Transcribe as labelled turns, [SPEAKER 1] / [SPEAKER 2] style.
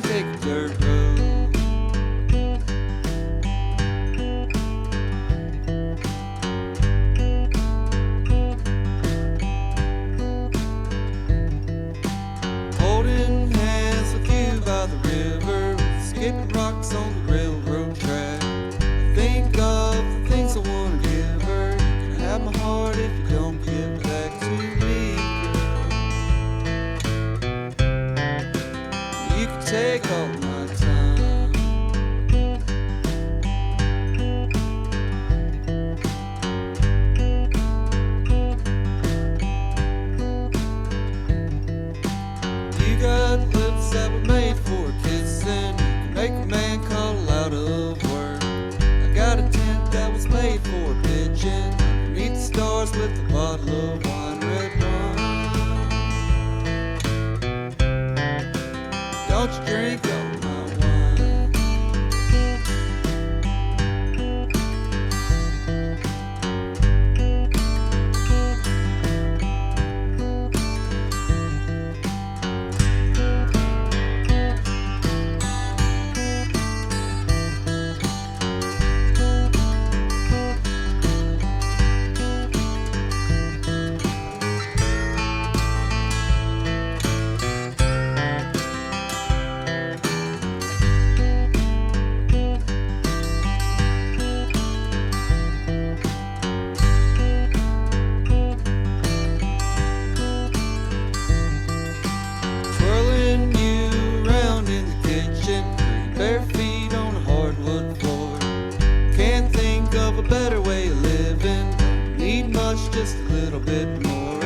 [SPEAKER 1] can't take a dirt road. Holding hands with you by the river, skipping rocks on the railroad track. Think of the things I wanna give her. You can have my heart if you don't give it back to me. You can take all my time. You got lips that were made for kissing. You can make a man call out of work. I got a tent that was made for pitching underneath the stars with a bottle of wine, red wine. Don't you drink all my wine. Twirling you around in the kitchen, bare feet on a hardwood floor. Can't think of a better way of living. Don't need much, just a little bit more.